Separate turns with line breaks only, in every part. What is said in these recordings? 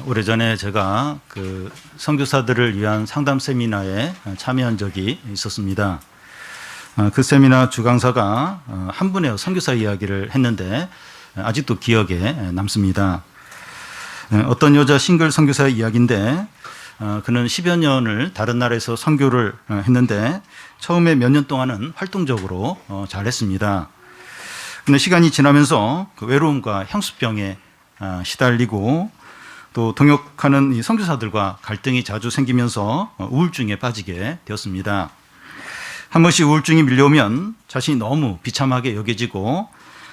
오래전에 제가 그 선교사들을 위한 상담 세미나에 참여한 적이 있었습니다. 그 세미나 주강사가 한 분의 선교사 이야기를 했는데 아직도 기억에 남습니다. 어떤 여자 싱글 선교사의 이야기인데 그는 10여 년을 다른 나라에서 선교를 했는데 처음에 몇 년 동안은 활동적으로 잘했습니다. 근데 시간이 지나면서 그 외로움과 향수병에 시달리고 또 동역하는 이 선교사들과 갈등이 자주 생기면서 우울증에 빠지게 되었습니다. 한 번씩 우울증이 밀려오면 자신이 너무 비참하게 여겨지고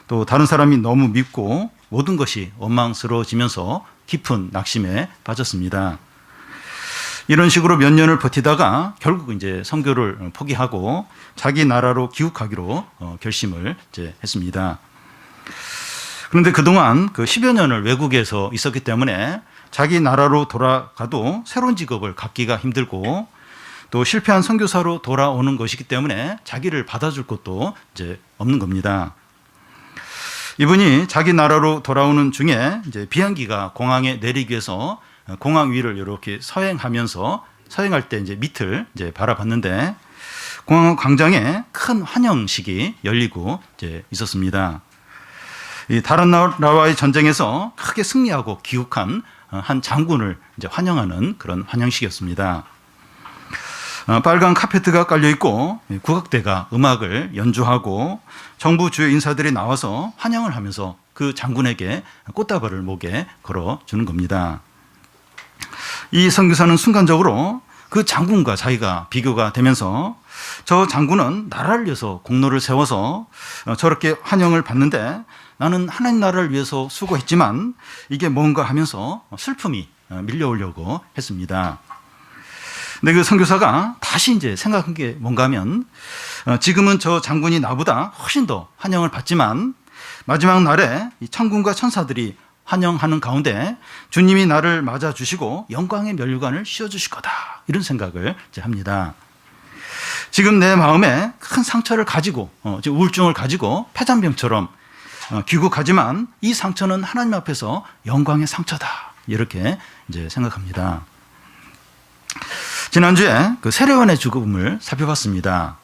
또 다른 사람이 너무 밉고 모든 것이 원망스러워지면서 깊은 낙심에 빠졌습니다. 이런 식으로 몇 년을 버티다가 결국 이제 선교를 포기하고 자기 나라로 귀국하기로 결심을 이제 했습니다. 그런데 그동안 그 10여 년을 외국에서 있었기 때문에 자기 나라로 돌아가도 새로운 직업을 갖기가 힘들고 또 실패한 선교사로 돌아오는 것이기 때문에 자기를 받아줄 곳도 이제 없는 겁니다. 이분이 자기 나라로 돌아오는 중에 이제 비행기가 공항에 내리기 위해서 공항 위를 이렇게 서행할 때 이제 밑을 이제 바라봤는데 공항 광장에 큰 환영식이 열리고 이제 있었습니다. 이 다른 나라와의 전쟁에서 크게 승리하고 귀국한 한 장군을 이제 환영하는 그런 환영식이었습니다. 빨간 카페트가 깔려 있고 국악대가 음악을 연주하고 정부 주요 인사들이 나와서 환영을 하면서 그 장군에게 꽃다발을 목에 걸어 주는 겁니다. 이 선교사는 순간적으로 그 장군과 자기가 비교가 되면서 저 장군은 나라를 위해서 공로를 세워서 저렇게 환영을 받는데 나는 하나님 나라를 위해서 수고했지만 이게 뭔가 하면서 슬픔이 밀려오려고 했습니다. 근데 그 선교사가 다시 이제 생각한 게 뭔가 하면 지금은 저 장군이 나보다 훨씬 더 환영을 받지만 마지막 날에 이 천군과 천사들이 환영하는 가운데 주님이 나를 맞아주시고 영광의 면류관을 씌워주실 거다. 이런 생각을 이제 합니다. 지금 내 마음에 큰 상처를 가지고 우울증을 가지고 폐잔병처럼 귀국하지만 이 상처는 하나님 앞에서 영광의 상처다. 이렇게 이제 생각합니다. 지난주에 그 세례요한의 죽음을 살펴봤습니다.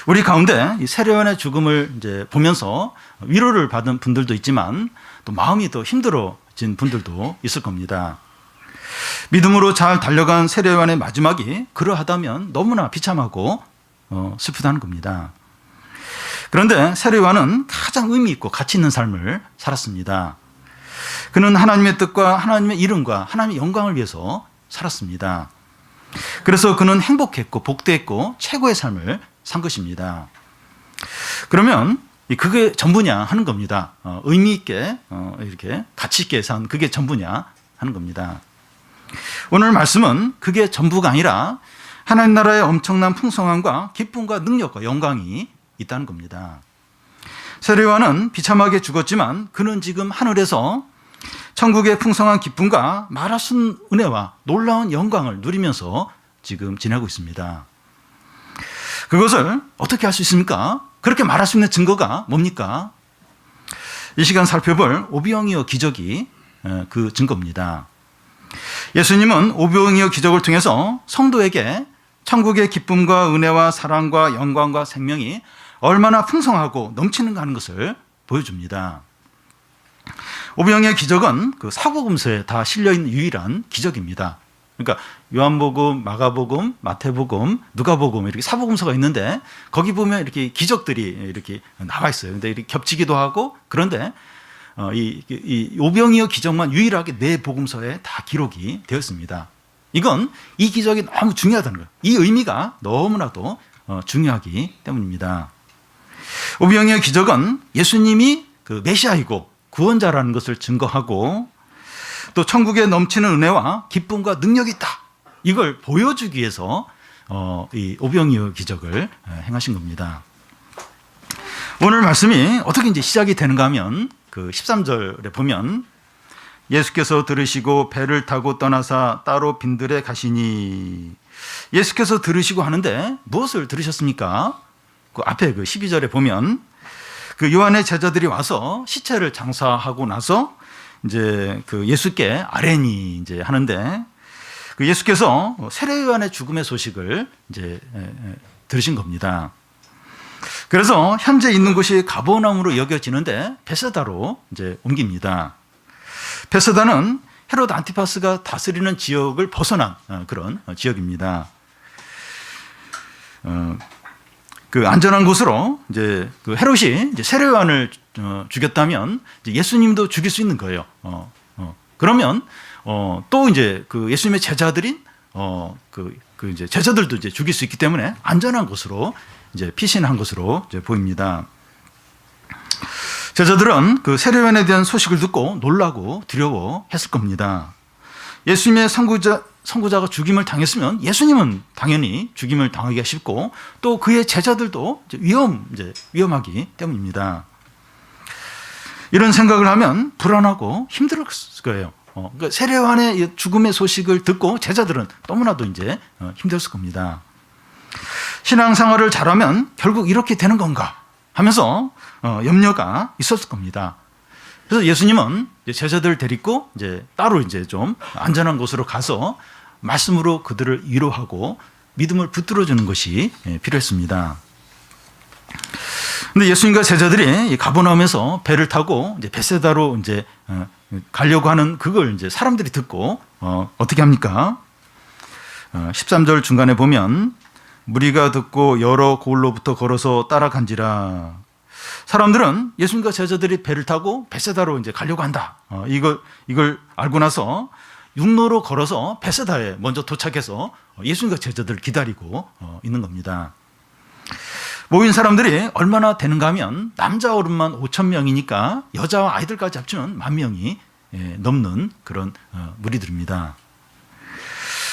우리 가운데 이 세례요한의 죽음을 이제 보면서 위로를 받은 분들도 있지만 또 마음이 더 힘들어진 분들도 있을 겁니다. 믿음으로 잘 달려간 세례요한의 마지막이 그러하다면 너무나 비참하고 슬프다는 겁니다. 그런데 세례요한은 가장 의미 있고 가치 있는 삶을 살았습니다. 그는 하나님의 뜻과 하나님의 이름과 하나님의 영광을 위해서 살았습니다. 그래서 그는 행복했고 복되했고 최고의 삶을 산 것입니다. 그러면 그게 전부냐 하는 겁니다. 의미 있게 이렇게 가치 있게 산 그게 전부냐 하는 겁니다. 오늘 말씀은 그게 전부가 아니라 하나님 나라의 엄청난 풍성함과 기쁨과 능력과 영광이 있다는 겁니다. 세례요한은 비참하게 죽었지만 그는 지금 하늘에서 천국의 풍성한 기쁨과 말할 수 없는 은혜와 놀라운 영광을 누리면서 지금 지내고 있습니다. 그것을 어떻게 할 수 있습니까? 그렇게 말할 수 있는 증거가 뭡니까? 이 시간 살펴볼 오병이어 기적이 그 증거입니다. 예수님은 오병이어 기적을 통해서 성도에게 천국의 기쁨과 은혜와 사랑과 영광과 생명이 얼마나 풍성하고 넘치는가 하는 것을 보여줍니다. 오병이어 기적은 그 사복음서에 다 실려있는 유일한 기적입니다. 그러니까 요한복음, 마가복음, 마태복음, 누가복음 이렇게 사복음서가 있는데 거기 보면 이렇게 기적들이 이렇게 나와 있어요. 근데 이렇게 겹치기도 하고 그런데 이 오병이어 기적만 유일하게 네 복음서에 다 기록이 되어 있습니다. 이건 이 기적이 너무 중요하다는 거예요. 이 의미가 너무나도 중요하기 때문입니다. 오병이어 기적은 예수님이 그 메시아이고 구원자라는 것을 증거하고 또 천국에 넘치는 은혜와 기쁨과 능력이 있다. 이걸 보여주기 위해서 이 오병이어 기적을 행하신 겁니다. 오늘 말씀이 어떻게 이제 시작이 되는가 하면 그 13절에 보면 예수께서 들으시고 배를 타고 떠나사 따로 빈들에 가시니 예수께서 들으시고 하는데 무엇을 들으셨습니까? 그 앞에 그 12절에 보면 그 요한의 제자들이 와서 시체를 장사하고 나서 이제 그 예수께 아뢰니 이제 하는데 그 예수께서 세례 요한의 죽음의 소식을 이제 들으신 겁니다. 그래서 현재 있는 곳이 가버나움으로 여겨지는데 베세다로 이제 옮깁니다. 베세다는 헤롯 안티파스가 다스리는 지역을 벗어난 그런 지역입니다. 그 안전한 곳으로 이제 그 헤롯이 이제 세례 요한을 죽였다면 이제 예수님도 죽일 수 있는 거예요. 그러면 또 이제 그 예수님의 제자들인 그 이제 제자들도 이제 죽일 수 있기 때문에 안전한 곳으로 이제 피신한 것으로 이제 보입니다. 제자들은 그 세례 요한에 대한 소식을 듣고 놀라고 두려워했을 겁니다. 예수님의 선구자가 죽임을 당했으면 예수님은 당연히 죽임을 당하기가 쉽고 또 그의 제자들도 이제 위험하기 때문입니다. 이런 생각을 하면 불안하고 힘들었을 거예요. 그러니까 세례 요한의 죽음의 소식을 듣고 제자들은 너무나도 이제 힘들었을 겁니다. 신앙생활을 잘하면 결국 이렇게 되는 건가 하면서 염려가 있었을 겁니다. 그래서 예수님은 제자들을 데리고 이제 따로 이제 좀 안전한 곳으로 가서 말씀으로 그들을 위로하고 믿음을 붙들어주는 것이 필요했습니다. 근데 예수님과 제자들이 가버나움에서 배를 타고 이제 베세다로 이제 가려고 하는 그걸 이제 사람들이 듣고 어떻게 합니까? 13절 중간에 보면 무리가 듣고 여러 고을로부터 걸어서 따라간지라. 사람들은 예수님과 제자들이 배를 타고 베세다로 이제 가려고 한다. 이걸 알고 나서 육로로 걸어서 베세다에 먼저 도착해서 예수님과 제자들을 기다리고 있는 겁니다. 모인 사람들이 얼마나 되는가 하면 남자 어른만 5,000명이니까 여자와 아이들까지 합치면 10,000명이 넘는 그런 무리들입니다.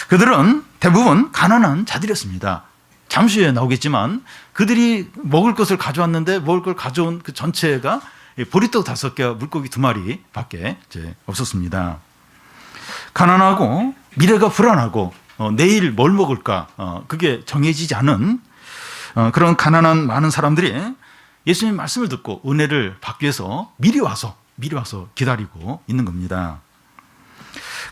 그들은 대부분 가난한 자들이었습니다. 잠시 후에 나오겠지만 그들이 먹을 것을 가져왔는데 먹을 걸 가져온 그 전체가 보리떡 5개와 물고기 2마리밖에 이제 없었습니다. 가난하고 미래가 불안하고 내일 뭘 먹을까 그게 정해지지 않은 그런 가난한 많은 사람들이 예수님 말씀을 듣고 은혜를 받기 위해서 미리 와서 기다리고 있는 겁니다.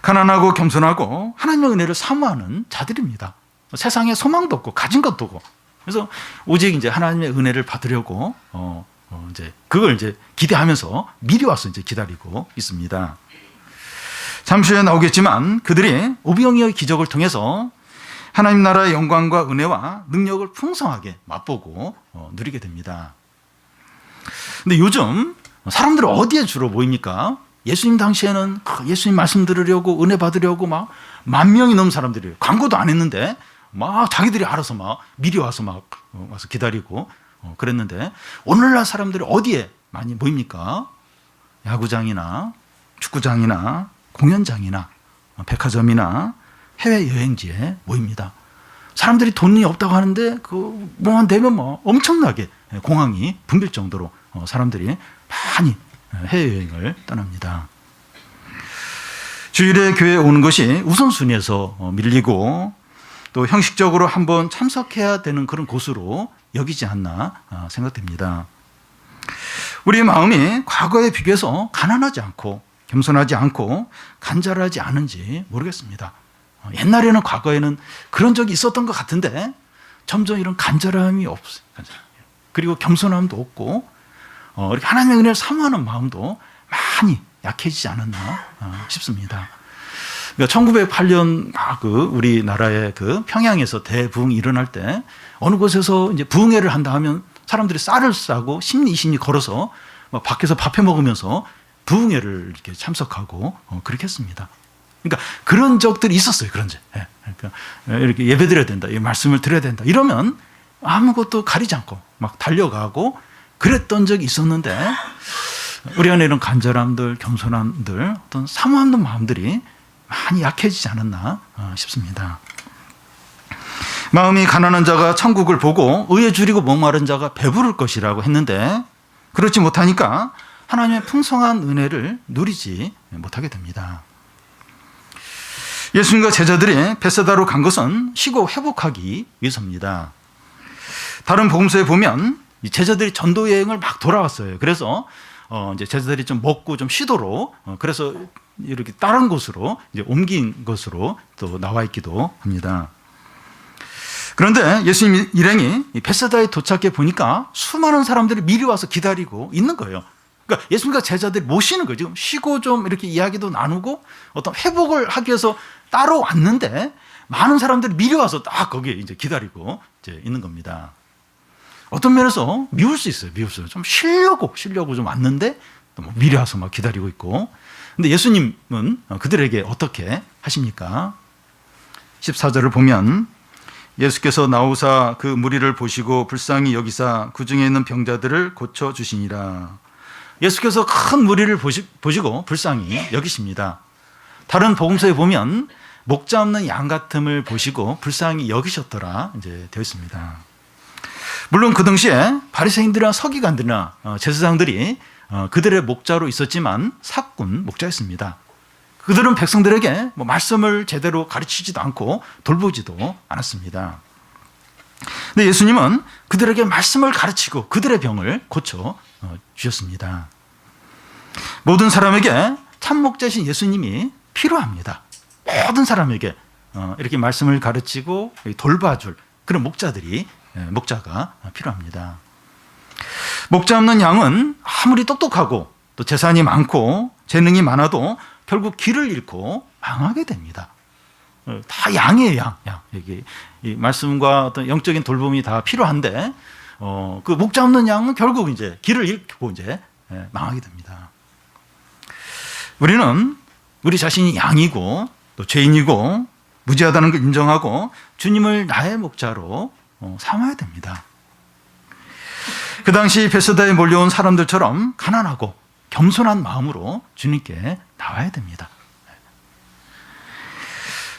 가난하고 겸손하고 하나님의 은혜를 사모하는 자들입니다. 세상에 소망도 없고 가진 것도 없고 그래서 오직 이제 하나님의 은혜를 받으려고 이제 그걸 이제 기대하면서 미리 와서 이제 기다리고 있습니다. 잠시 후에 나오겠지만 그들이 오병이어의 기적을 통해서 하나님 나라의 영광과 은혜와 능력을 풍성하게 맛보고 누리게 됩니다. 근데 요즘 사람들은 어디에 주로 모입니까? 예수님 당시에는 예수님 말씀 들으려고 은혜 받으려고 막 10,000명이 넘는 사람들이 광고도 안 했는데 막 자기들이 알아서 막 미리 와서 와서 기다리고 그랬는데 오늘날 사람들이 어디에 많이 모입니까? 야구장이나 축구장이나 공연장이나 백화점이나 해외여행지에 모입니다. 사람들이 돈이 없다고 하는데 그 뭐만 되면 뭐 엄청나게 공항이 붐빌 정도로 사람들이 많이 해외여행을 떠납니다. 주일에 교회에 오는 것이 우선순위에서 밀리고 또 형식적으로 한번 참석해야 되는 그런 곳으로 여기지 않나 생각됩니다. 우리의 마음이 과거에 비교해서 가난하지 않고 겸손하지 않고 간절하지 않은지 모르겠습니다. 옛날에는 과거에는 그런 적이 있었던 것 같은데 점점 이런 간절함이 없어요. 그리고 겸손함도 없고 이렇게 하나님의 은혜를 사모하는 마음도 많이 약해지지 않았나 싶습니다. 그러니까 1908년 그 우리나라의 그 평양에서 대부흥이 일어날 때 어느 곳에서 이제 부흥회를 한다 하면 사람들이 쌀을 싸고 10리 20리 걸어서 막 밖에서 밥해 먹으면서 부흥회를 이렇게 참석하고 그렇게 했습니다. 그러니까 그런 적들이 있었어요. 그런 적. 그러니까 이렇게 예배드려야 된다, 이 말씀을 드려야 된다. 이러면 아무것도 가리지 않고 막 달려가고 그랬던 적이 있었는데 우리 안에 이런 간절함들, 겸손함들, 어떤 사모하는 마음들이 많이 약해지지 않았나 싶습니다. 마음이 가난한 자가 천국을 보고 의에 줄이고 목마른 자가 배부를 것이라고 했는데 그렇지 못하니까 하나님의 풍성한 은혜를 누리지 못하게 됩니다. 예수님과 제자들이 베세다로 간 것은 쉬고 회복하기 위해서입니다. 다른 복음서에 보면 제자들이 전도 여행을 막 돌아왔어요. 그래서 이제 제자들이 좀 먹고 좀 쉬도록 그래서 이렇게 다른 곳으로 이제 옮긴 것으로 또 나와 있기도 합니다. 그런데 예수님 일행이 베세다에 도착해 보니까 수많은 사람들이 미리 와서 기다리고 있는 거예요. 그러니까 예수님과 제자들이 모시는 거예요. 지금 쉬고 좀 이렇게 이야기도 나누고 어떤 회복을 하기 위해서 따로 왔는데 많은 사람들이 미리 와서 딱 거기에 이제 기다리고 이제 있는 겁니다. 어떤 면에서 미울 수 있어요. 미울 수 있어요. 좀 쉬려고 좀 왔는데 또 뭐 미리 와서 막 기다리고 있고. 근데 예수님은 그들에게 어떻게 하십니까? 14절을 보면 예수께서 나오사 그 무리를 보시고 불쌍히 여기사 그 중에 있는 병자들을 고쳐 주시니라. 예수께서 큰 무리를 보시고 불쌍히 여기십니다. 다른 복음서에 보면 목자 없는 양 같음을 보시고 불쌍히 여기셨더라 이제 되어 있습니다. 물론 그 당시에 바리새인들이나 서기관들이나 제사장들이 그들의 목자로 있었지만 사꾼 목자였습니다. 그들은 백성들에게 뭐 말씀을 제대로 가르치지도 않고 돌보지도 않았습니다. 근데 예수님은 그들에게 말씀을 가르치고 그들의 병을 고쳐 주셨습니다. 모든 사람에게 참 목자신 예수님이 필요합니다. 모든 사람에게 이렇게 말씀을 가르치고 돌봐줄 그런 목자가 필요합니다. 목자 없는 양은 아무리 똑똑하고 또 재산이 많고 재능이 많아도 결국 길을 잃고 망하게 됩니다. 다 양이에요, 양. 여기 이 말씀과 어떤 영적인 돌봄이 다 필요한데 그 목자 없는 양은 결국 이제 길을 잃고 이제 망하게 됩니다. 우리는 우리 자신이 양이고 또 죄인이고 무지하다는 걸 인정하고 주님을 나의 목자로 삼아야 됩니다. 그 당시 베세다에 몰려온 사람들처럼 가난하고 겸손한 마음으로 주님께 나와야 됩니다.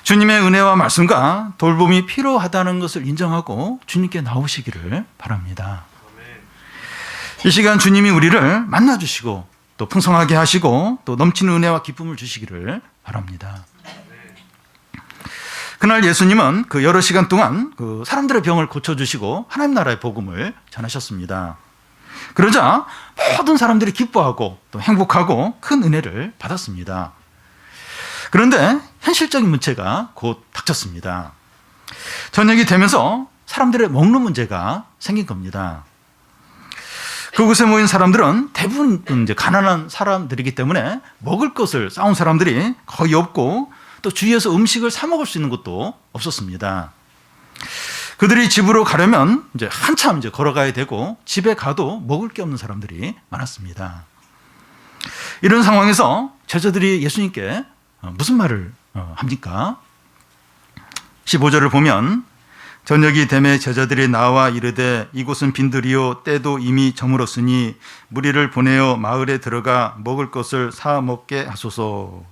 주님의 은혜와 말씀과 돌봄이 필요하다는 것을 인정하고 주님께 나오시기를 바랍니다. 이 시간 주님이 우리를 만나주시고 또 풍성하게 하시고 또 넘치는 은혜와 기쁨을 주시기를 바랍니다. 그날 예수님은 그 여러 시간 동안 그 사람들의 병을 고쳐주시고 하나님 나라의 복음을 전하셨습니다. 그러자 모든 사람들이 기뻐하고 또 행복하고 큰 은혜를 받았습니다. 그런데 현실적인 문제가 곧 닥쳤습니다. 저녁이 되면서 사람들의 먹는 문제가 생긴 겁니다. 그곳에 모인 사람들은 대부분 이제 가난한 사람들이기 때문에 먹을 것을 싸운 사람들이 거의 없고 또 주위에서 음식을 사 먹을 수 있는 것도 없었습니다. 그들이 집으로 가려면 이제 한참 이제 걸어가야 되고 집에 가도 먹을 게 없는 사람들이 많았습니다. 이런 상황에서 제자들이 예수님께 무슨 말을 합니까? 15절을 보면 저녁이 되매 제자들이 나와 이르되 이곳은 빈들이요 때도 이미 저물었으니 무리를 보내어 마을에 들어가 먹을 것을 사 먹게 하소서.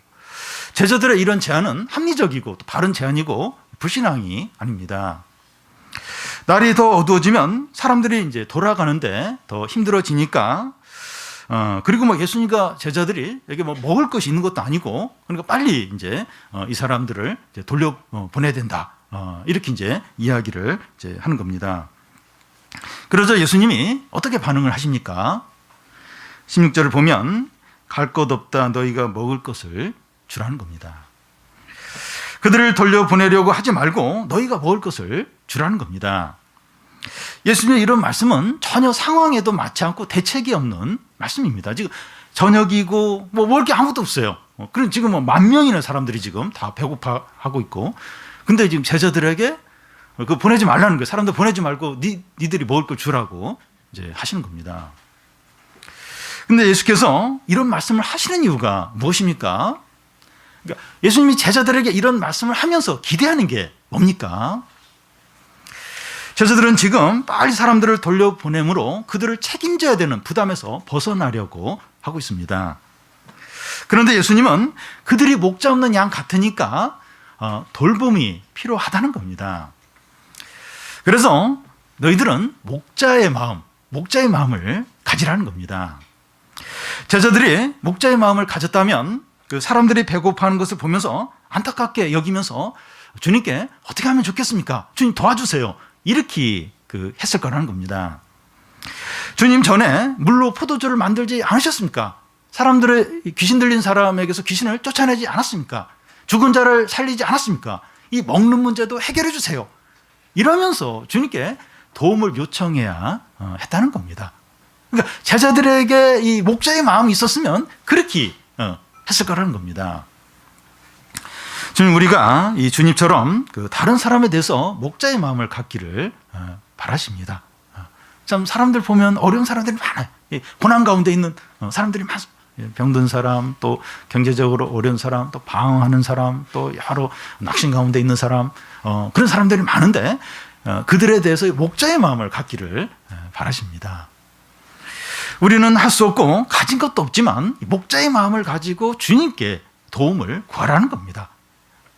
제자들의 이런 제안은 합리적이고 또 바른 제안이고 불신앙이 아닙니다. 날이 더 어두워지면 사람들이 이제 돌아가는데 더 힘들어지니까 그리고 뭐 예수님과 제자들이 여기 뭐 먹을 것이 있는 것도 아니고 그러니까 빨리 이제 이 사람들을 이제 돌려 보내야 된다. 이렇게 이제 이야기를 이제 하는 겁니다. 그러자 예수님이 어떻게 반응을 하십니까? 16절을 보면 갈 것 없다 너희가 먹을 것을 주라는 겁니다. 그들을 돌려보내려고 하지 말고 너희가 먹을 것을 주라는 겁니다. 예수님의 이런 말씀은 전혀 상황에도 맞지 않고 대책이 없는 말씀입니다. 지금 저녁이고 뭐 먹을 게 아무것도 없어요. 그럼 지금 뭐 10,000명이나 사람들이 지금 다 배고파하고 있고 근데 지금 제자들에게 그 보내지 말라는 거예요. 사람들 보내지 말고 니들이 먹을 걸 주라고 이제 하시는 겁니다. 근데 예수께서 이런 말씀을 하시는 이유가 무엇입니까? 그러니까 예수님이 제자들에게 이런 말씀을 하면서 기대하는 게 뭡니까? 제자들은 지금 빨리 사람들을 돌려보내므로 그들을 책임져야 되는 부담에서 벗어나려고 하고 있습니다. 그런데 예수님은 그들이 목자 없는 양 같으니까 돌봄이 필요하다는 겁니다. 그래서 너희들은 목자의 마음을 가지라는 겁니다. 제자들이 목자의 마음을 가졌다면 그 사람들이 배고파하는 것을 보면서 안타깝게 여기면서 주님께 어떻게 하면 좋겠습니까? 주님 도와주세요. 이렇게 했을 거라는 겁니다. 주님 전에 물로 포도주를 만들지 않으셨습니까? 사람들의 귀신 들린 사람에게서 귀신을 쫓아내지 않았습니까? 죽은 자를 살리지 않았습니까? 이 먹는 문제도 해결해 주세요. 이러면서 주님께 도움을 요청해야 했다는 겁니다. 그러니까 제자들에게 이 목자의 마음이 있었으면 그렇게 했을 거라는 겁니다. 주님, 우리가 이 주님처럼 그 다른 사람에 대해서 목자의 마음을 갖기를 바라십니다. 참 사람들 보면 어려운 사람들이 많아요. 고난 가운데 있는 사람들이 많습니다. 병든 사람, 또 경제적으로 어려운 사람, 또 방황하는 사람, 또 여러 낙심 가운데 있는 사람, 그런 사람들이 많은데 그들에 대해서 목자의 마음을 갖기를 바라십니다. 우리는 할 수 없고 가진 것도 없지만 목자의 마음을 가지고 주님께 도움을 구하라는 겁니다.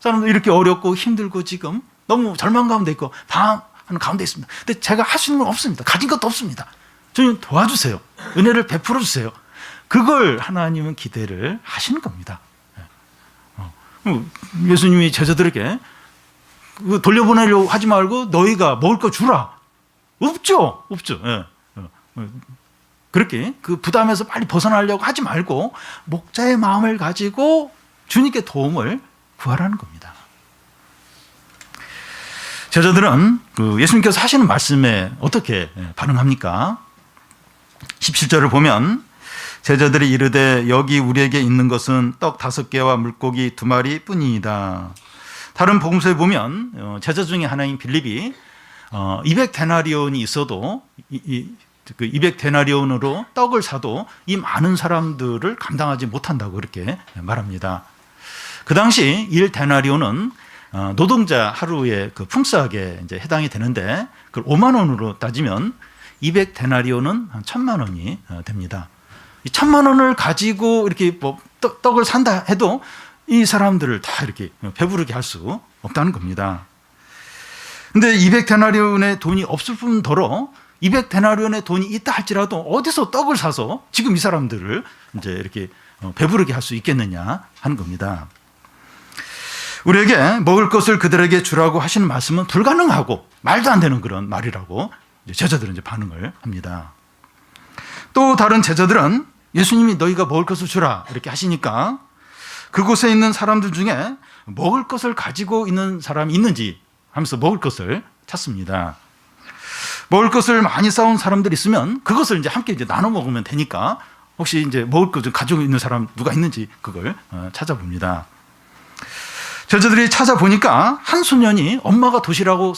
사람들 이렇게 어렵고 힘들고 지금 너무 절망 가운데 있고 방황하는 가운데 있습니다. 근데 제가 할 수 있는 건 없습니다. 가진 것도 없습니다. 주님 도와주세요. 은혜를 베풀어 주세요. 그걸 하나님은 기대를 하시는 겁니다. 예수님이 제자들에게 돌려보내려고 하지 말고 너희가 먹을 거 주라. 없죠. 그렇게 그 부담에서 빨리 벗어나려고 하지 말고 목자의 마음을 가지고 주님께 도움을 구하라는 겁니다. 제자들은 예수님께서 하시는 말씀에 어떻게 반응합니까? 17절을 보면 제자들이 이르되 여기 우리에게 있는 것은 떡 5개와 물고기 2마리 뿐이니이다. 다른 복음서에 보면 제자 중에 하나인 빌립이 200데나리온이 있어도 그 200데나리온으로 떡을 사도 이 많은 사람들을 감당하지 못한다고 그렇게 말합니다. 그 당시 1데나리온은 노동자 하루에 그 품삯에 이제 해당이 되는데 그걸 5만 원으로 따지면 200데나리온은 한 1,000만 원이 됩니다. 이 1,000만 원을 가지고 이렇게 뭐 떡을 산다 해도 이 사람들을 다 이렇게 배부르게 할 수 없다는 겁니다. 근데 200데나리온의 돈이 없을 뿐더러 200데나리온의 돈이 있다 할지라도 어디서 떡을 사서 지금 이 사람들을 이제 이렇게 배부르게 할 수 있겠느냐 하는 겁니다. 우리에게 먹을 것을 그들에게 주라고 하시는 말씀은 불가능하고 말도 안 되는 그런 말이라고 제자들은 이제 반응을 합니다. 또 다른 제자들은 예수님이 너희가 먹을 것을 주라 이렇게 하시니까 그곳에 있는 사람들 중에 먹을 것을 가지고 있는 사람이 있는지 하면서 먹을 것을 찾습니다. 먹을 것을 많이 쌓은 사람들이 있으면 그것을 이제 함께 이제 나눠 먹으면 되니까 혹시 이제 먹을 것을 가지고 있는 사람 누가 있는지 그걸 찾아봅니다. 제자들이 찾아보니까 한 소년이 엄마가 도시락으로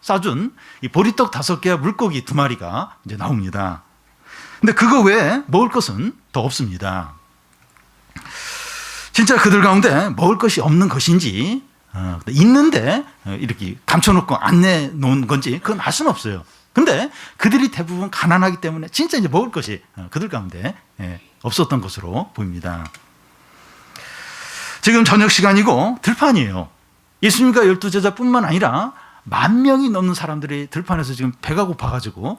싸준 이 보리떡 5개와 물고기 2마리가 이제 나옵니다. 근데 그거 외에 먹을 것은 더 없습니다. 진짜 그들 가운데 먹을 것이 없는 것인지 있는데 이렇게 감춰놓고 안 내놓은 건지 그건 알 수는 없어요. 근데 그들이 대부분 가난하기 때문에 진짜 이제 먹을 것이 그들 가운데 없었던 것으로 보입니다. 지금 저녁 시간이고 들판이에요. 예수님과 12제자뿐만 아니라 10,000명이 넘는 사람들이 들판에서 지금 배가 고파가지고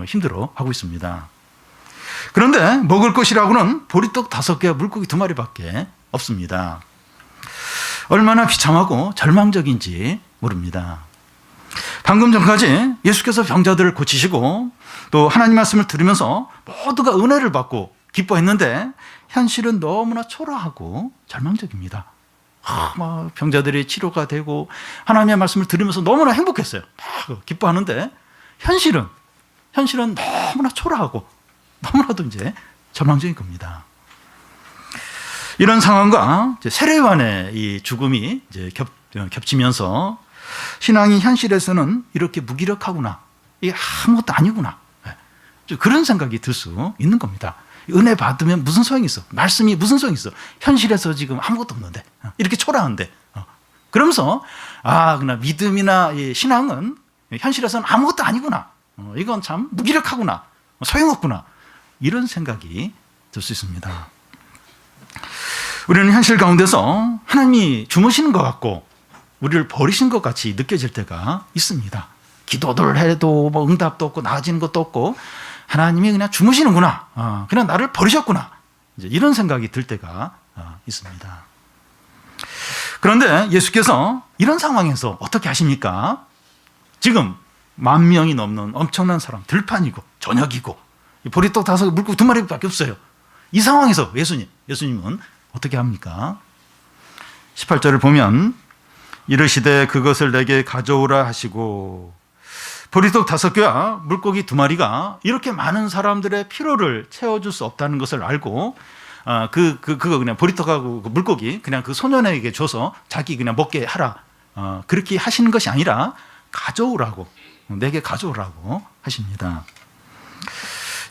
힘들어하고 있습니다. 그런데 먹을 것이라고는 보리떡 5개와 물고기 2마리밖에 없습니다. 얼마나 비참하고 절망적인지 모릅니다. 방금 전까지 예수께서 병자들을 고치시고 또 하나님 말씀을 들으면서 모두가 은혜를 받고 기뻐했는데 현실은 너무나 초라하고 절망적입니다. 막 병자들이 치료가 되고 하나님의 말씀을 들으면서 너무나 행복했어요. 막 기뻐하는데 현실은 너무나 초라하고 너무나도 이제 절망적인 겁니다. 이런 상황과 세례요한의 이 죽음이 이제 겹치면서 신앙이 현실에서는 이렇게 무기력하구나, 이게 아무것도 아니구나, 그런 생각이 들 수 있는 겁니다. 은혜 받으면 무슨 소용이 있어? 말씀이 무슨 소용이 있어? 현실에서 지금 아무것도 없는데, 이렇게 초라한데. 그러면서 그러나 믿음이나 신앙은 현실에서는 아무것도 아니구나, 이건 참 무기력하구나, 소용없구나, 이런 생각이 들 수 있습니다. 우리는 현실 가운데서 하나님이 주무시는 것 같고 우리를 버리신 것 같이 느껴질 때가 있습니다. 기도를 해도 뭐 응답도 없고 나아지는 것도 없고 하나님이 그냥 주무시는구나, 그냥 나를 버리셨구나, 이제 이런 생각이 들 때가 있습니다. 그런데 예수께서 이런 상황에서 어떻게 하십니까? 지금 10,000명이 넘는 엄청난 사람, 들판이고 저녁이고 보리떡 5개, 물고기 2마리밖에 없어요. 이 상황에서 예수님은 어떻게 합니까? 18절을 보면 이르시되 그것을 내게 가져오라 하시고, 보리떡 5개와 물고기 2마리가 이렇게 많은 사람들의 필요를 채워줄 수 없다는 것을 알고 그거 그냥 보리떡하고 그 물고기 그냥 그 소년에게 줘서 자기 그냥 먹게 하라, 그렇게 하시는 것이 아니라 가져오라고, 내게 가져오라고 하십니다.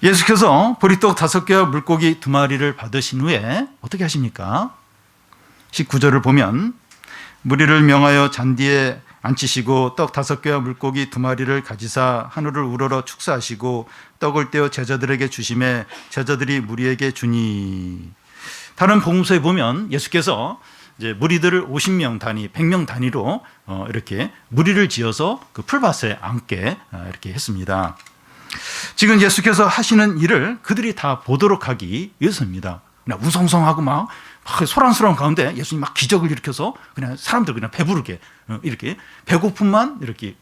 예수께서 보리떡 5개와 물고기 2마리를 받으신 후에 어떻게 하십니까? 19절을 보면 무리를 명하여 잔디에 앉히시고 떡 5개와 물고기 2마리를 가지사 하늘을 우러러 축사하시고 떡을 떼어 제자들에게 주심에 제자들이 무리에게 주니. 다른 복음서에 보면 예수께서 이제 무리들을 50명 단위, 100명 단위로 이렇게 무리를 지어서 그 풀밭에 앉게 이렇게 했습니다. 지금 예수께서 하시는 일을 그들이 다 보도록 하기 위해서입니다. 그냥 우성성하고 막 소란스러운 가운데 예수님 막 기적을 일으켜서 그냥 사람들 그냥 배부르게 이렇게 배고픔만 이렇게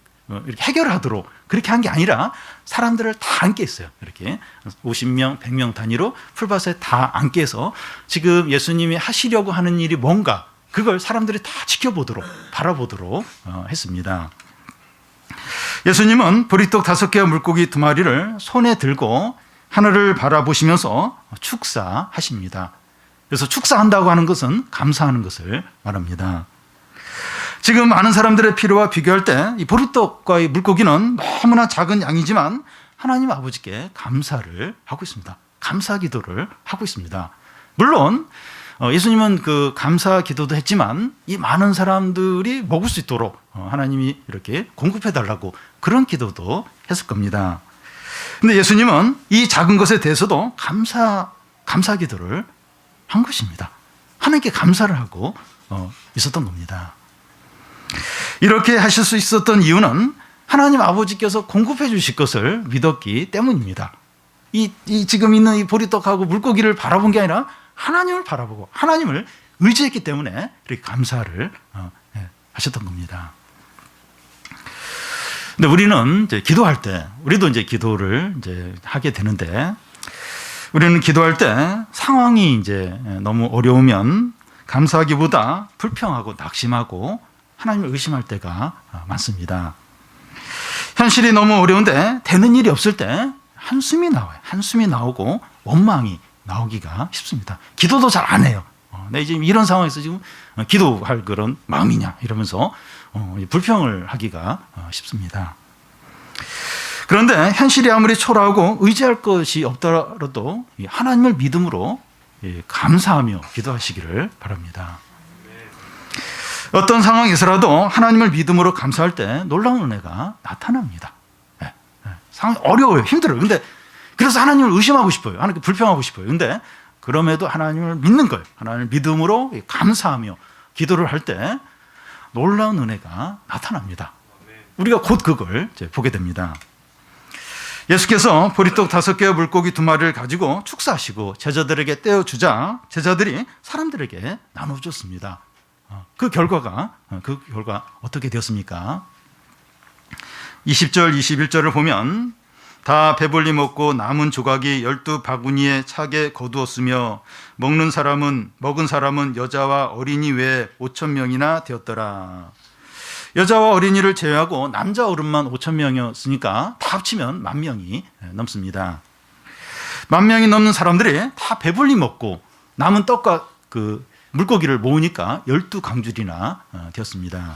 해결하도록 그렇게 한 게 아니라 사람들을 다 앉게 했어요. 이렇게 50명, 100명 단위로 풀밭에 다 앉게 해서 지금 예수님이 하시려고 하는 일이 뭔가 그걸 사람들이 다 지켜보도록 바라보도록 했습니다. 예수님은 보리떡 5개와 물고기 2마리를 손에 들고 하늘을 바라보시면서 축사하십니다. 그래서 축사한다고 하는 것은 감사하는 것을 말합니다. 지금 많은 사람들의 필요와 비교할 때 이 보리떡과 이 물고기는 너무나 작은 양이지만 하나님 아버지께 감사를 하고 있습니다. 감사 기도를 하고 있습니다. 물론 예수님은 그 감사 기도도 했지만 이 많은 사람들이 먹을 수 있도록 하나님이 이렇게 공급해 달라고 그런 기도도 했을 겁니다. 근데 예수님은 이 작은 것에 대해서도 감사 기도를 한 것입니다. 하나님께 감사를 하고 있었던 겁니다. 이렇게 하실 수 있었던 이유는 하나님 아버지께서 공급해 주실 것을 믿었기 때문입니다. 이 지금 있는 이 보리떡하고 물고기를 바라본 게 아니라 하나님을 바라보고 하나님을 의지했기 때문에 이렇게 감사를 하셨던 겁니다. 근데 우리는 이제 기도할 때, 우리도 이제 기도를 이제 하게 되는데, 우리는 기도할 때 상황이 이제 너무 어려우면 감사하기보다 불평하고 낙심하고 하나님을 의심할 때가 많습니다. 현실이 너무 어려운데 되는 일이 없을 때 한숨이 나와요. 한숨이 나오고 원망이 나오기가 쉽습니다. 기도도 잘 안 해요. 내 지금 이런 상황에서 지금 기도할 그런 마음이냐 이러면서 불평을 하기가 쉽습니다. 그런데 현실이 아무리 초라하고 의지할 것이 없더라도 하나님을 믿음으로 감사하며 기도하시기를 바랍니다. 어떤 상황에서라도 하나님을 믿음으로 감사할 때 놀라운 은혜가 나타납니다. 상황이 어려워요. 힘들어요. 근데 그래서 하나님을 의심하고 싶어요. 하나님께 불평하고 싶어요. 근데 그럼에도 하나님을 믿는 거예요. 하나님을 믿음으로 감사하며 기도를 할 때 놀라운 은혜가 나타납니다. 우리가 곧 그걸 이제 보게 됩니다. 예수께서 보리떡 5개와 물고기 2마리를 가지고 축사하시고 제자들에게 떼어주자 제자들이 사람들에게 나눠줬습니다. 그 결과 어떻게 되었습니까? 20절, 21절을 보면 다 배불리 먹고 남은 조각이 12바구니에 차게 거두었으며 먹은 사람은 여자와 어린이 외에 5,000명이나 되었더라. 여자와 어린이를 제외하고 남자 어른만 5,000명이었으니까 다 합치면 10,000명이 넘습니다. 10,000명이 넘는 사람들이 다 배불리 먹고 남은 떡과 그 물고기를 모으니까 12강줄이나 되었습니다.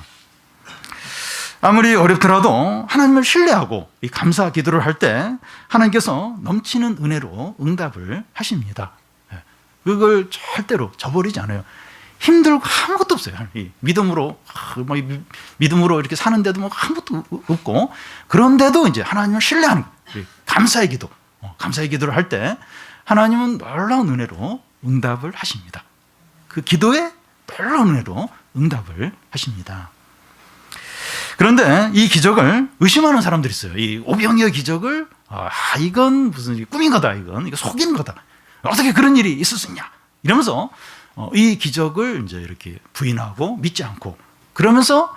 아무리 어렵더라도 하나님을 신뢰하고 이 감사 기도를 할 때 하나님께서 넘치는 은혜로 응답을 하십니다. 그걸 절대로 저버리지 않아요. 힘들고 아무것도 없어요. 믿음으로 이렇게 사는데도 뭐 아무것도 없고 그런데도 이제 하나님을 신뢰하는 감사의 기도, 감사의 기도를 할 때 하나님은 놀라운 은혜로 응답을 하십니다. 그 기도에 놀라운 은혜로 응답을 하십니다. 그런데 이 기적을 의심하는 사람들이 있어요. 이 오병이어 기적을 이건 무슨 꿈인 거다, 이거 속이는 거다. 어떻게 그런 일이 있을 수 있냐? 이러면서 이 기적을 이제 이렇게 부인하고 믿지 않고 그러면서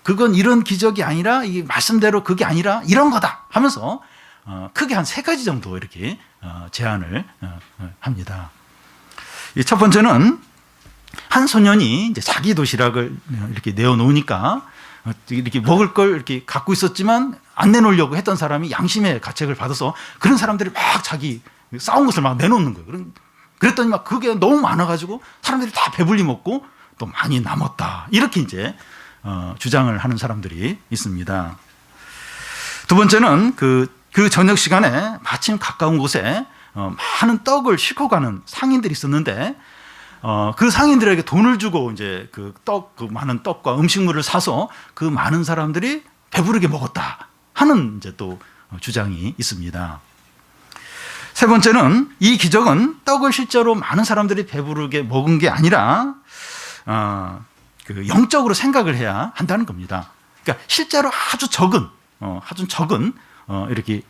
그건 이런 기적이 아니라 이 말씀대로 그게 아니라 이런 거다 하면서 크게 한 3가지 정도 이렇게 제안을 합니다. 이 첫 번째는 한 소년이 이제 자기 도시락을 이렇게 내어놓으니까 이렇게 먹을 걸 이렇게 갖고 있었지만 안 내놓으려고 했던 사람이 양심의 가책을 받아서 그런 사람들이 막 자기 싸운 것을 막 내놓는 거예요. 그랬더니 막 그게 너무 많아가지고 사람들이 다 배불리 먹고 또 많이 남았다. 이렇게 이제 주장을 하는 사람들이 있습니다. 두 번째는 그 저녁 시간에 마침 가까운 곳에 많은 떡을 싣고 가는 상인들이 있었는데 그 상인들에게 돈을 주고 이제 그 많은 떡과 음식물을 사서 그 많은 사람들이 배부르게 먹었다 하는 이제 또 주장이 있습니다. 세 번째는 이 기적은 떡을 실제로 많은 사람들이 배부르게 먹은 게 아니라 그 영적으로 생각을 해야 한다는 겁니다. 그러니까 실제로 아주 적은 이렇게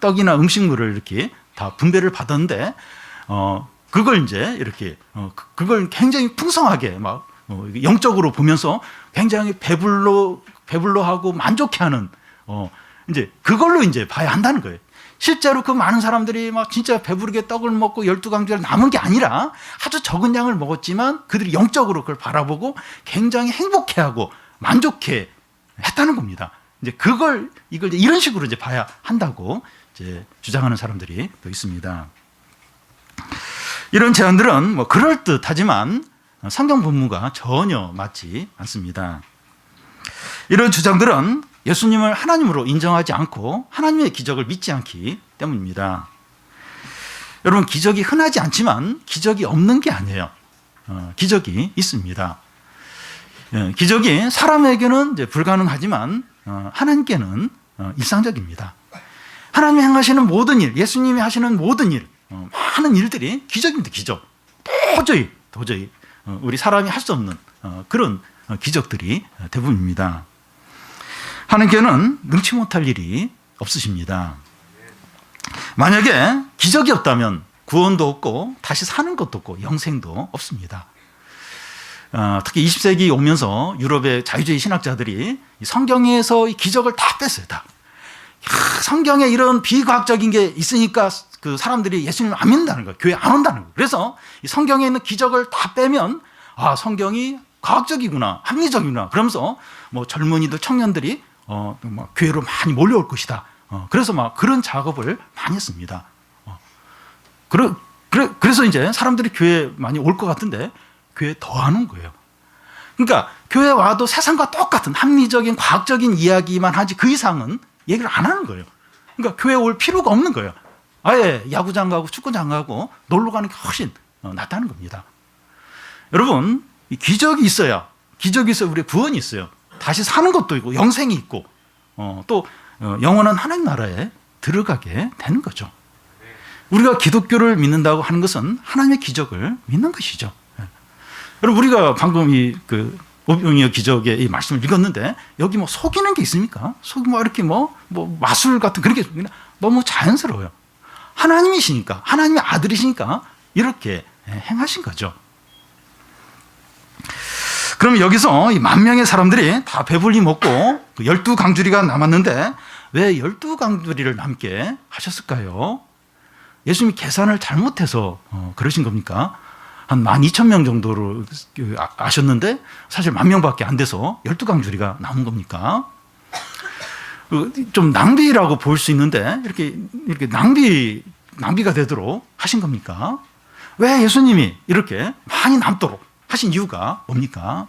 떡이나 음식물을 이렇게 다 분배를 받았는데 그걸 이제 이렇게 그걸 굉장히 풍성하게 막 영적으로 보면서 굉장히 배불러하고 만족해하는 이제 그걸로 이제 봐야 한다는 거예요. 실제로 그 많은 사람들이 막 진짜 배부르게 떡을 먹고 12강주를 남은 게 아니라 아주 적은 양을 먹었지만 그들이 영적으로 그걸 바라보고 굉장히 행복해하고 만족해 했다는 겁니다. 이제 이걸 이런 식으로 이제 봐야 한다고 이제 주장하는 사람들이 또 있습니다. 이런 제안들은 뭐 그럴듯하지만 성경 본문과 전혀 맞지 않습니다. 이런 주장들은 예수님을 하나님으로 인정하지 않고 하나님의 기적을 믿지 않기 때문입니다. 여러분, 기적이 흔하지 않지만 기적이 없는 게 아니에요. 기적이 있습니다. 기적이 사람에게는 이제 불가능하지만 하나님께는 일상적입니다. 하나님이 행하시는 모든 일, 예수님이 하시는 모든 일, 많은 일들이 기적입니다. 기적. 도저히 우리 사람이 할 수 없는 그런 기적들이 대부분입니다. 하나님께는 능치 못할 일이 없으십니다. 만약에 기적이 없다면 구원도 없고 다시 사는 것도 없고 영생도 없습니다. 특히 20세기 오면서 유럽의 자유주의 신학자들이 성경에서 이 기적을 다 뺐어요. 다. 성경에 이런 비과학적인 게 있으니까 그 사람들이 예수님을 안 믿는다는 거예요. 교회 안 온다는 거예요. 그래서 이 성경에 있는 기적을 다 빼면 성경이 과학적이구나, 합리적이구나. 그러면서 뭐 젊은이들, 청년들이 막 교회로 많이 몰려올 것이다. 그래서 막 그런 작업을 많이 했습니다. 그래서 이제 사람들이 교회 많이 올 것 같은데 교회 더 안 온 거예요. 그러니까 교회 와도 세상과 똑같은 합리적인 과학적인 이야기만 하지 그 이상은 얘기를 안 하는 거예요. 그러니까 교회 올 필요가 없는 거예요. 아예 야구장 가고 축구장 가고 놀러 가는 게 훨씬 낫다는 겁니다. 여러분, 기적이 있어야 우리 구원이 있어요. 다시 사는 것도 있고 영생이 있고 또 영원한 하나님 나라에 들어가게 되는 거죠. 우리가 기독교를 믿는다고 하는 것은 하나님의 기적을 믿는 것이죠. 여러분, 우리가 방금 그 오병이어 기적의 이 말씀을 읽었는데 여기 뭐 속이는 게 있습니까? 뭐 이렇게 뭐 마술 같은 그런 게 너무 자연스러워요. 하나님이시니까, 하나님의 아들이시니까 이렇게 행하신 거죠. 그럼 여기서 이 10,000명의 사람들이 다 배불리 먹고 12강주리가 남았는데 왜 12강주리를 남게 하셨을까요? 예수님이 계산을 잘못해서 그러신 겁니까? 한 12,000명 정도로 아셨는데 사실 10,000명밖에 안 돼서 12강주리가 남은 겁니까? 좀 낭비라고 볼 수 있는데 이렇게 낭비가 되도록 하신 겁니까? 왜 예수님이 이렇게 많이 남도록 하신 이유가 뭡니까?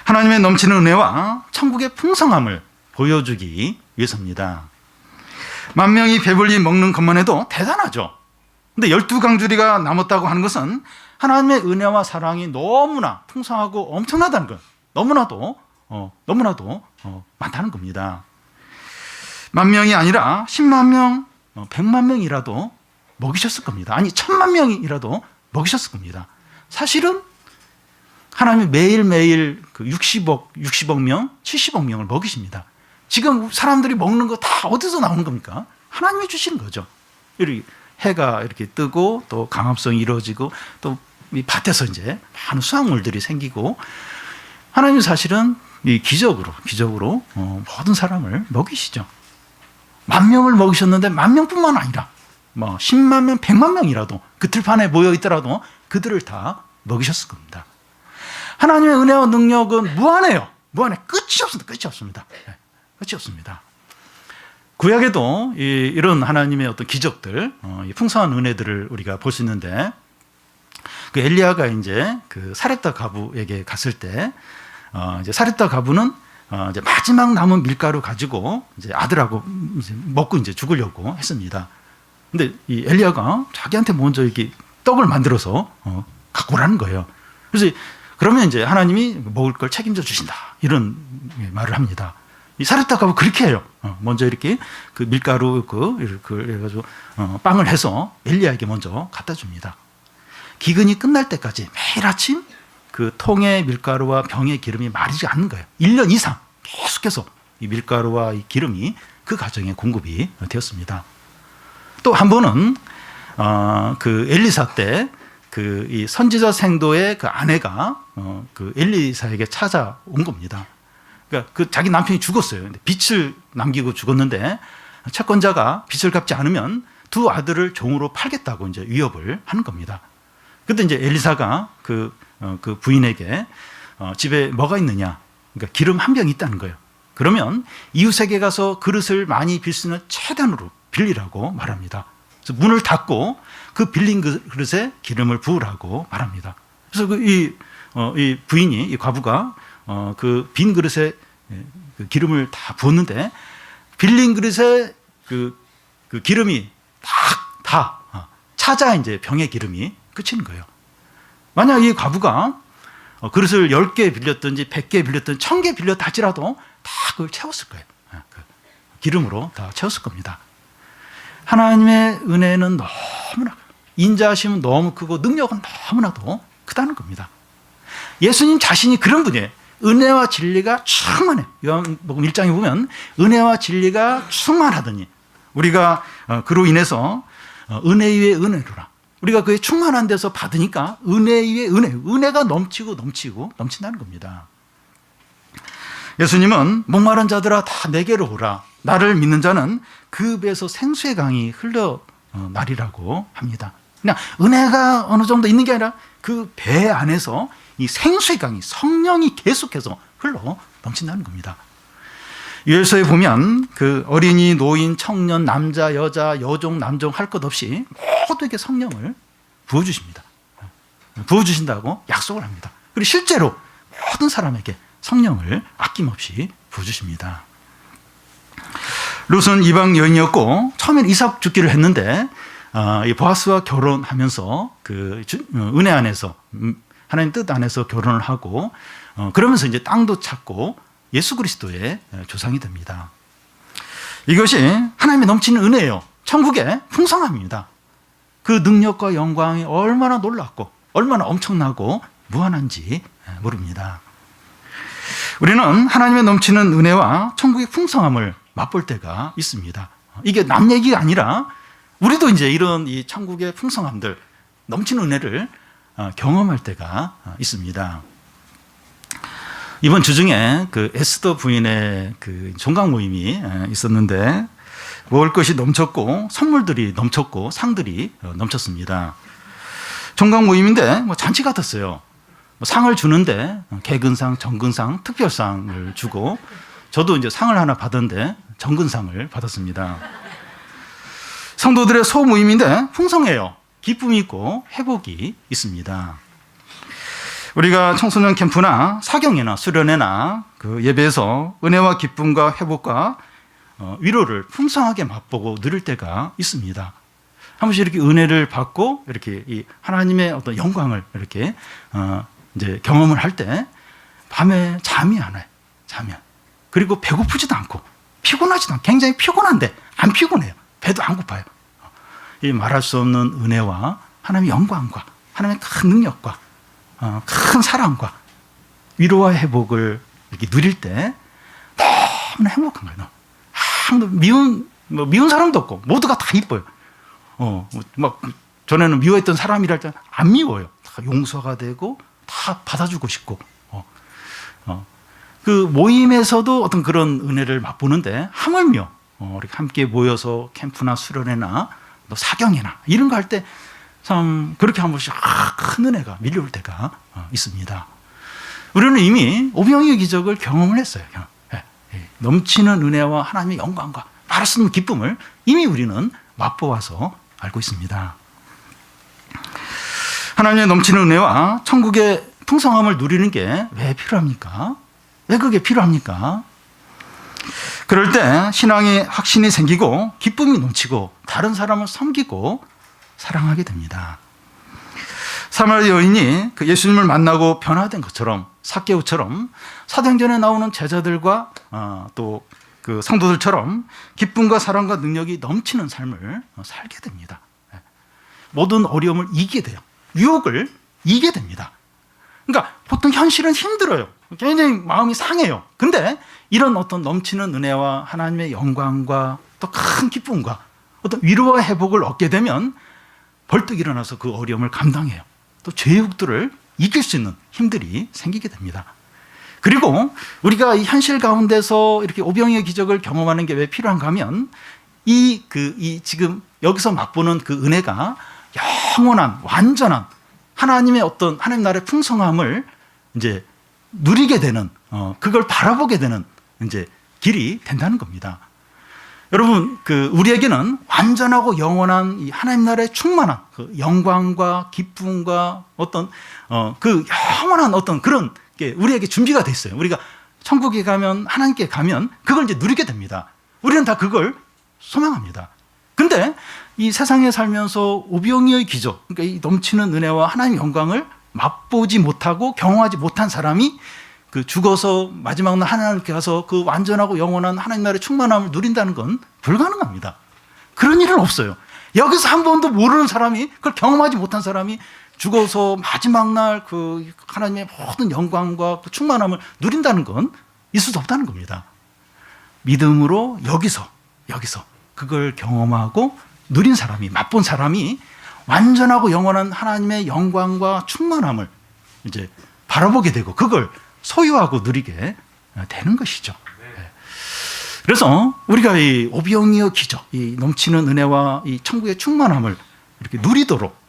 하나님의 넘치는 은혜와 천국의 풍성함을 보여주기 위해서입니다. 10,000명이 배불리 먹는 것만 해도 대단하죠. 근데 12강주리가 남았다고 하는 것은 하나님의 은혜와 사랑이 너무나 풍성하고 엄청나다는 것, 너무나도 많다는 겁니다. 10,000명이 아니라 10만 명, 100만 명이라도 먹이셨을 겁니다. 아니 1,000만 명이라도 먹이셨을 겁니다. 사실은 하나님이 매일매일 그 60억 명, 70억 명을 먹이십니다. 지금 사람들이 먹는 거 다 어디서 나오는 겁니까? 하나님이 주시는 거죠. 해가 이렇게 뜨고 또 강압성이 이루어지고 또 이 밭에서 이제 많은 수확물들이 생기고 하나님 사실은 이 기적으로 모든 사람을 먹이시죠. 10,000명을 먹이셨는데 10,000명뿐만 아니라 뭐 10만 명, 100만 명이라도 그 들판에 모여 있더라도 그들을 다 먹이셨을 겁니다. 하나님의 은혜와 능력은 무한해요. 무한해. 끝이 없습니다. 네, 끝이 없습니다. 구약에도 이런 하나님의 어떤 기적들, 풍성한 은혜들을 우리가 볼 수 있는데, 그 엘리야가 이제 그 사렙다 가부에게 갔을 때, 이제 사렙다 가부는 이제 마지막 남은 밀가루 가지고 이제 아들하고 이제 먹고 이제 죽으려고 했습니다. 근데 이 엘리야가 자기한테 먼저 이렇게 떡을 만들어서 갖고 오라는 거예요. 그래서 그러면 이제 하나님이 먹을 걸 책임져 주신다, 이런 말을 합니다. 이 사렙다 가부 그렇게 해요. 먼저 이렇게 그 밀가루 이렇게 해가지고 빵을 해서 엘리야에게 먼저 갖다 줍니다. 기근이 끝날 때까지 매일 아침 그 통의 밀가루와 병의 기름이 마르지 않는 거예요. 1년 이상 계속해서 이 밀가루와 이 기름이 그 가정에 공급이 되었습니다. 또 한 번은 그 엘리사 때 그 이 선지자 생도의 그 아내가 그 엘리사에게 찾아온 겁니다. 그러니까 그 자기 남편이 죽었어요. 근데 빚을 남기고 죽었는데 채권자가 빚을 갚지 않으면 두 아들을 종으로 팔겠다고 이제 위협을 하는 겁니다. 그때 이제 엘리사가 그 부인에게 집에 뭐가 있느냐, 그러니까 기름 한 병이 있다는 거예요. 그러면 이웃에게 가서 그릇을 많이 빌 수 있는 최단으로 빌리라고 말합니다. 그래서 문을 닫고 그 빌린 그릇에 기름을 부으라고 말합니다. 그래서 이 부인이, 이 과부가 그 빈 그릇에 그 기름을 다 부었는데 빌린 그릇에 그 기름이 다 차자 이제 병의 기름이 끝인 거예요. 만약 이 과부가 그릇을 10개 빌렸든지 100개 빌렸든지 1000개 빌렸다 할지라도 다 그걸 채웠을 거예요. 그 기름으로 다 채웠을 겁니다. 하나님의 은혜는 너무나, 인자하심은 너무 크고 능력은 너무나도 크다는 겁니다. 예수님 자신이 그런 분이에요. 은혜와 진리가 충만해요. 요한복음 1장에 보면 은혜와 진리가 충만하더니 우리가 그로 인해서 은혜 위에 은혜로라. 우리가 그의 충만한 데서 받으니까 은혜 위에 은혜가 넘치고 넘친다는 겁니다. 예수님은 목마른 자들아 다 내게로 오라. 나를 믿는 자는 그 배에서 생수의 강이 흘러나리라고 합니다. 그냥 은혜가 어느 정도 있는 게 아니라 그 배 안에서 이 생수의 강이, 성령이 계속해서 흘러 넘친다는 겁니다. 유엘서에 보면 그 어린이, 노인, 청년, 남자, 여자, 여종, 남종 할 것 없이 모두에게 성령을 부어주십니다. 부어주신다고 약속을 합니다. 그리고 실제로 모든 사람에게 성령을 아낌없이 부어주십니다. 룻은 이방 여인이었고 처음엔 이삭 죽기를 했는데 이 보아스와 결혼하면서 그 은혜 안에서, 하나님 뜻 안에서 결혼을 하고 그러면서 이제 땅도 찾고 예수 그리스도의 조상이 됩니다. 이것이 하나님의 넘치는 은혜예요. 천국의 풍성함입니다. 그 능력과 영광이 얼마나 놀랍고 얼마나 엄청나고 무한한지 모릅니다. 우리는 하나님의 넘치는 은혜와 천국의 풍성함을 맛볼 때가 있습니다. 이게 남 얘기가 아니라 우리도 이제 이런 이 천국의 풍성함들, 넘치는 은혜를 경험할 때가 있습니다. 이번 주 중에 그 에스더 부인의 그 종강 모임이 있었는데 먹을 것이 넘쳤고 선물들이 넘쳤고 상들이 넘쳤습니다. 종강 모임인데 뭐 잔치 같았어요. 뭐 상을 주는데 개근상, 정근상, 특별상을 주고 저도 이제 상을 하나 받았는데 정근상을 받았습니다. 성도들의 소모임인데 풍성해요. 기쁨이 있고 회복이 있습니다. 우리가 청소년 캠프나 사경회나 수련회나 그 예배에서 은혜와 기쁨과 회복과 위로를 풍성하게 맛보고 누릴 때가 있습니다. 한 번씩 이렇게 은혜를 받고 이렇게 이 하나님의 어떤 영광을 이렇게 이제 경험을 할 때 밤에 잠이 안 와요. 잠이 안. 그리고 배고프지도 않고 피곤하지도 않고, 굉장히 피곤한데 안 피곤해요. 배도 안 고파요. 이 말할 수 없는 은혜와 하나님의 영광과 하나님의 큰 능력과 큰 사랑과 위로와 회복을 이렇게 누릴 때 너무나 행복한 거예요. 미운 사람도 없고 모두가 다 이뻐요. 막 전에는 미워했던 사람이랄 때 안 미워요. 다 용서가 되고 다 받아주고 싶고 그 모임에서도 어떤 그런 은혜를 맛보는데 하물며 이렇게 함께 모여서 캠프나 수련회나 또 사경회나 이런 거 할 때 참 그렇게 한 번씩 큰 은혜가 밀려올 때가 있습니다. 우리는 이미 오병이의 기적을 경험을 했어요. 넘치는 은혜와 하나님의 영광과 말할 수 없는 기쁨을 이미 우리는 맛보아서 알고 있습니다. 하나님의 넘치는 은혜와 천국의 풍성함을 누리는 게 왜 필요합니까? 왜 그게 필요합니까? 그럴 때 신앙의 확신이 생기고 기쁨이 넘치고 다른 사람을 섬기고 사랑하게 됩니다. 사마리아 여인이 그 예수님을 만나고 변화된 것처럼 삭개오처럼 사도행전에 나오는 제자들과 또 그 성도들처럼 기쁨과 사랑과 능력이 넘치는 삶을 살게 됩니다. 모든 어려움을 이기게 돼요. 유혹을 이기게 됩니다. 그러니까 보통 현실은 힘들어요. 굉장히 마음이 상해요. 근데 이런 어떤 넘치는 은혜와 하나님의 영광과 또 큰 기쁨과 어떤 위로와 회복을 얻게 되면 벌떡 일어나서 그 어려움을 감당해요. 또 죄욕들을 이길 수 있는 힘들이 생기게 됩니다. 그리고 우리가 이 현실 가운데서 이렇게 오병이의 기적을 경험하는 게 왜 필요한가 하면 이 지금 여기서 맛보는 그 은혜가 영원한 완전한 하나님의 어떤 하나님 나라의 풍성함을 이제 누리게 되는 그걸 바라보게 되는 이제 길이 된다는 겁니다. 여러분 우리에게는 완전하고 영원한 이 하나님 나라의 충만한 그 영광과 기쁨과 어떤 그 영원한 어떤 그런 게 우리에게 준비가 돼 있어요. 우리가 천국에 가면 하나님께 가면 그걸 이제 누리게 됩니다. 우리는 다 그걸 소망합니다. 근데 이 세상에 살면서 오병이의 기적, 그러니까 이 넘치는 은혜와 하나님의 영광을 맛보지 못하고 경험하지 못한 사람이 그 죽어서 마지막 날 하나님께 가서 그 완전하고 영원한 하나님 나라의 충만함을 누린다는 건 불가능합니다. 그런 일은 없어요. 여기서 한 번도 모르는 사람이 그걸 경험하지 못한 사람이 죽어서 마지막 날 그 하나님의 모든 영광과 그 충만함을 누린다는 건 있을 수 없다는 겁니다. 믿음으로 여기서 그걸 경험하고 누린 사람이 맛본 사람이 완전하고 영원한 하나님의 영광과 충만함을 이제 바라보게 되고 그걸 소유하고 누리게 되는 것이죠. 그래서 우리가 이 오병이어 기적, 이 넘치는 은혜와 이 천국의 충만함을 이렇게 누리도록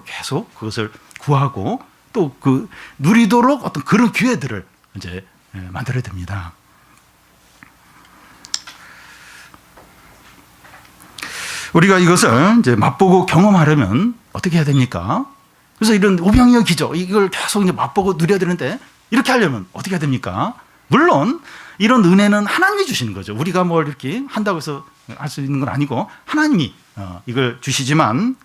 계속 그것을 구하고 또 그 누리도록 어떤 그런 기회들을 이제 만들어야 됩니다. 우리가 이것을 이제 맛보고 경험하려면 어떻게 해야 됩니까? 그래서 이런 오병이어 기적, 이걸 계속 이제 맛보고 누려야 되는데 이렇게 하려면 어떻게 해야 됩니까? 물론 이런 은혜는 하나님이 주시는 거죠. 우리가 뭘 이렇게 한다고 해서 할 수 있는 건 아니고 하나님이 이걸 주시지만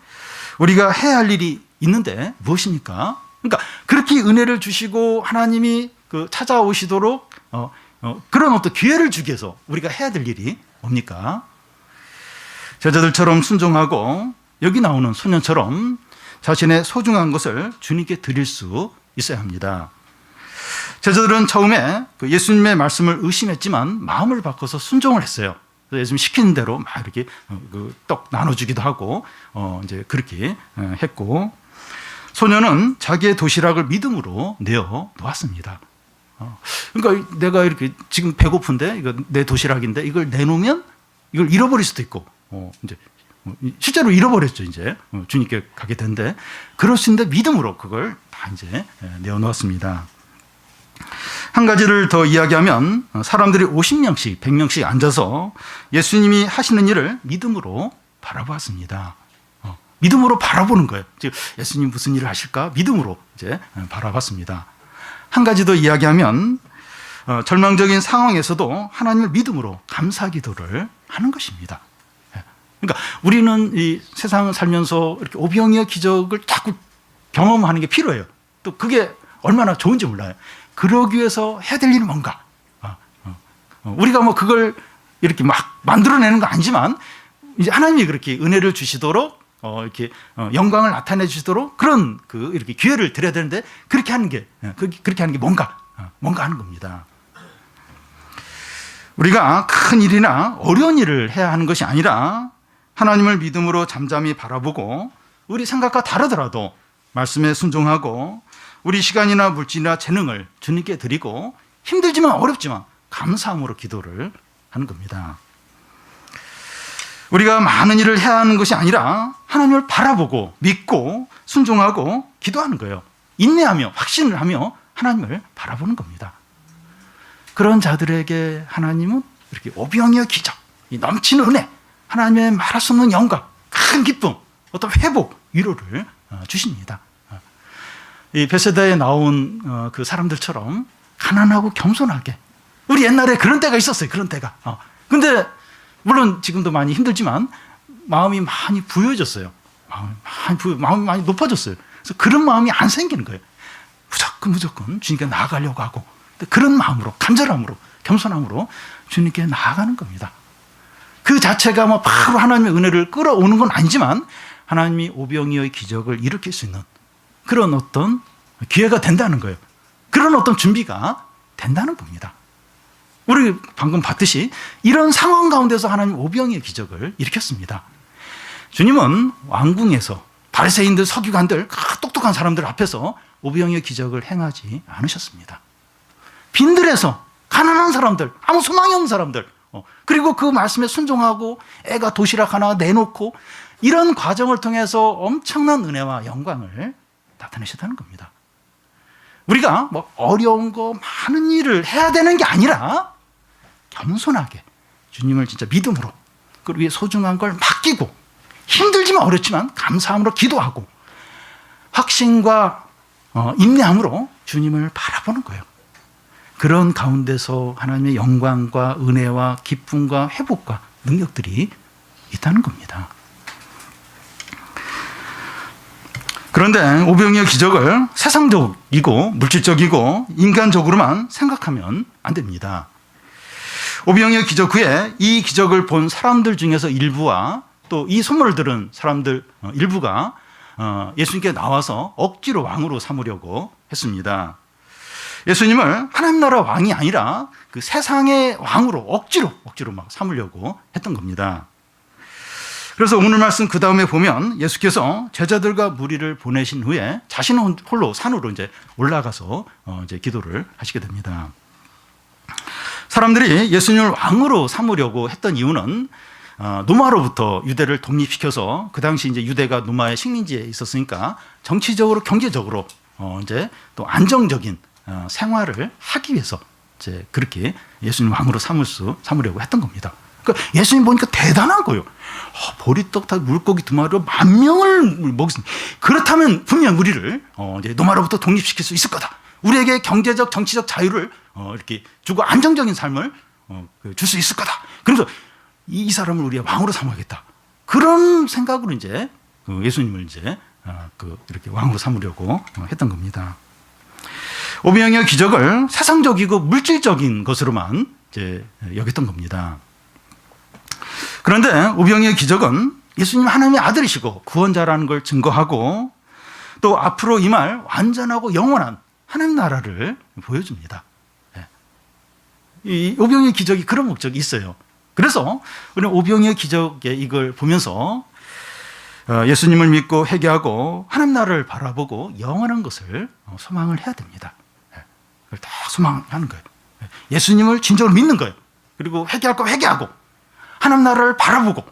우리가 해야 할 일이 있는데 무엇입니까? 그러니까 그렇게 은혜를 주시고 하나님이 그 찾아오시도록 그런 어떤 기회를 주기 위해서 우리가 해야 될 일이 뭡니까? 제자들처럼 순종하고 여기 나오는 소년처럼 자신의 소중한 것을 주님께 드릴 수 있어야 합니다. 제자들은 처음에 그 예수님의 말씀을 의심했지만 마음을 바꿔서 순종을 했어요. 예수님 시키는 대로 막 이렇게 떡 나눠주기도 하고 이제 그렇게 했고 소년은 자기의 도시락을 믿음으로 내어 놓았습니다. 그러니까 내가 이렇게 지금 배고픈데 이거 내 도시락인데 이걸 내놓으면 이걸 잃어버릴 수도 있고 이제 실제로 잃어버렸죠. 이제 주님께 가게 된데 그러신데 믿음으로 그걸 다 이제 내어 놓았습니다. 한 가지를 더 이야기하면 사람들이 50명씩 100명씩 앉아서 예수님이 하시는 일을 믿음으로 바라보았습니다. 믿음으로 바라보는 거예요. 즉 예수님 무슨 일을 하실까 믿음으로 이제 바라봤습니다. 한 가지 더 이야기하면 절망적인 상황에서도 하나님을 믿음으로 감사 기도를 하는 것입니다. 그러니까 우리는 이 세상을 살면서 이렇게 오병이어 기적을 자꾸 경험하는 게 필요해요. 또 그게 얼마나 좋은지 몰라요. 그러기 위해서 해야 될 일은 뭔가? 우리가 뭐 그걸 이렇게 막 만들어내는 거 아니지만 이제 하나님이 그렇게 은혜를 주시도록 이렇게 영광을 나타내 주시도록 그런 이렇게 기회를 드려야 되는데 그렇게 하는 게 뭔가 하는 겁니다. 우리가 큰 일이나 어려운 일을 해야 하는 것이 아니라 하나님을 믿음으로 잠잠히 바라보고 우리 생각과 다르더라도 말씀에 순종하고 우리 시간이나 물질이나 재능을 주님께 드리고 힘들지만 어렵지만 감사함으로 기도를 하는 겁니다. 우리가 많은 일을 해야 하는 것이 아니라 하나님을 바라보고 믿고 순종하고 기도하는 거예요. 인내하며 확신을 하며 하나님을 바라보는 겁니다. 그런 자들에게 하나님은 이렇게 오병이어 기적, 이 넘치는 은혜, 하나님의 말할 수 없는 영광, 큰 기쁨, 어떤 회복, 위로를 주십니다. 이 베세다에 나온 그 사람들처럼 가난하고 겸손하게, 우리 옛날에 그런 때가 있었어요. 그런 때가. 근데 물론 지금도 많이 힘들지만 마음이 많이 부여졌어요. 마음이 많이 높아졌어요. 그래서 그런 마음이 안 생기는 거예요. 무조건 주님께 나아가려고 하고, 그런 마음으로, 간절함으로, 겸손함으로 주님께 나아가는 겁니다. 그 자체가 뭐 바로 하나님의 은혜를 끌어오는 건 아니지만 하나님이 오병이어의 기적을 일으킬 수 있는 그런 어떤 기회가 된다는 거예요. 그런 어떤 준비가 된다는 겁니다. 우리 방금 봤듯이 이런 상황 가운데서 하나님 오병이어의 기적을 일으켰습니다. 주님은 왕궁에서 바리새인들, 서기관들, 똑똑한 사람들 앞에서 오병이어의 기적을 행하지 않으셨습니다. 빈들에서 가난한 사람들, 아무 소망이 없는 사람들, 그리고 그 말씀에 순종하고 애가 도시락 하나 내놓고 이런 과정을 통해서 엄청난 은혜와 영광을 나타내셨다는 겁니다. 우리가 뭐 어려운 거 많은 일을 해야 되는 게 아니라 겸손하게 주님을 진짜 믿음으로, 그리고 위에 소중한 걸 맡기고 힘들지만 어렵지만 감사함으로 기도하고 확신과 인내함으로 주님을 바라보는 거예요. 그런 가운데서 하나님의 영광과 은혜와 기쁨과 회복과 능력들이 있다는 겁니다. 그런데 오병이어 기적을 세상적이고 물질적이고 인간적으로만 생각하면 안 됩니다. 오병이어 기적 후에 이 기적을 본 사람들 중에서 일부와 또 이 소문을 들은 사람들 일부가 예수님께 나와서 억지로 왕으로 삼으려고 했습니다. 예수님을 하나님 나라 왕이 아니라 그 세상의 왕으로 억지로 막 삼으려고 했던 겁니다. 그래서 오늘 말씀 그 다음에 보면 예수께서 제자들과 무리를 보내신 후에 자신은 홀로 산으로 이제 올라가서 이제 기도를 하시게 됩니다. 사람들이 예수님을 왕으로 삼으려고 했던 이유는 노마로부터 유대를 독립시켜서 그 당시 이제 유대가 노마의 식민지에 있었으니까 정치적으로 경제적으로 이제 또 안정적인 생활을 하기 위해서 이제 그렇게 예수님 왕으로 삼으려고 했던 겁니다. 그러니까 예수님 보니까 대단한 거예요. 보리떡 다 물고기 2마리로 10,000명을 먹였습니다. 그렇다면 분명 우리를 이제 노마로부터 독립시킬 수 있을 거다. 우리에게 경제적, 정치적 자유를 이렇게 주고 안정적인 삶을 줄 수 있을 거다. 그래서 이 사람을 우리가 왕으로 삼아야겠다. 그런 생각으로 이제 예수님을 이제 이렇게 왕으로 삼으려고 했던 겁니다. 오병이어 기적을 세상적이고 물질적인 것으로만 이제 여겼던 겁니다. 그런데 오병이어 기적은 예수님 하나님의 아들이시고 구원자라는 걸 증거하고 또 앞으로 임할 완전하고 영원한 하나님 나라를 보여줍니다. 이 오병이어 기적이 그런 목적이 있어요. 그래서 우리는 오병이어 기적의 이걸 보면서 예수님을 믿고 회개하고 하나님 나라를 바라보고 영원한 것을 소망을 해야 됩니다. 그걸 다 소망하는 거예요. 예수님을 진정으로 믿는 거예요. 그리고 회개할 거 회개하고 하나님 나라를 바라보고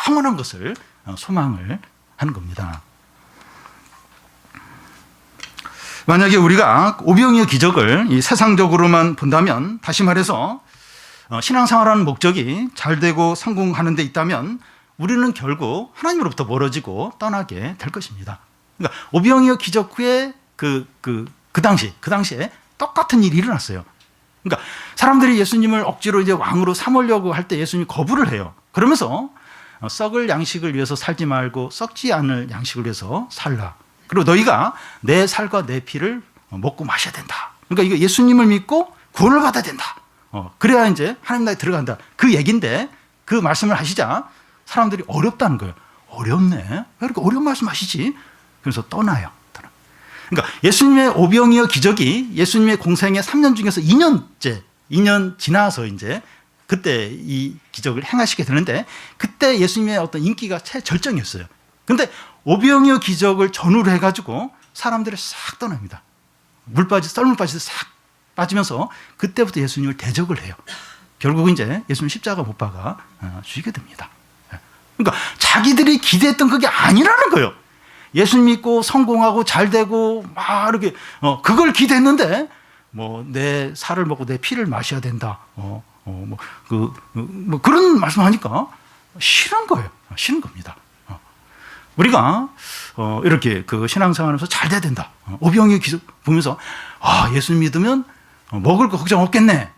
영원한 것을 소망을 하는 겁니다. 만약에 우리가 오병이어 기적을 이 세상적으로만 본다면, 다시 말해서 신앙생활하는 목적이 잘 되고 성공하는 데 있다면 우리는 결국 하나님으로부터 멀어지고 떠나게 될 것입니다. 그러니까 오병이어 기적 후에 그 당시에 똑같은 일이 일어났어요. 그러니까 사람들이 예수님을 억지로 이제 왕으로 삼으려고 할 때 예수님이 거부를 해요. 그러면서 썩을 양식을 위해서 살지 말고 썩지 않을 양식을 위해서 살라. 그리고 너희가 내 살과 내 피를 먹고 마셔야 된다. 그러니까 이거 예수님을 믿고 구원을 받아야 된다. 그래야 이제 하나님 나라에 들어간다. 그 얘기인데 그 말씀을 하시자 사람들이 어렵다는 거예요. 어렵네. 왜 이렇게 어려운 말씀 하시지? 그래서 떠나요. 그러니까 예수님의 오병이어 기적이 예수님의 공생의 3년 중에서 2년 지나서 이제 그때 이 기적을 행하시게 되는데, 그때 예수님의 어떤 인기가 최절정이었어요. 근데 오병이어 기적을 전후로 해가지고 사람들이 싹 떠납니다. 썰물 빠지듯 싹 빠지면서 그때부터 예수님을 대적을 해요. 결국 이제 예수님 십자가 못 박아 죽이게 됩니다. 그러니까 자기들이 기대했던 그게 아니라는 거예요. 예수님 믿고 성공하고 잘 되고 막 이렇게 그걸 기대했는데 뭐 내 살을 먹고 내 피를 마셔야 된다. 그런 말씀하니까 싫은 거예요. 싫은 겁니다. 우리가 이렇게 그 신앙생활하면서 잘 돼야 된다. 오병이어 기적 보면서 예수님 믿으면 먹을 거 걱정 없겠네.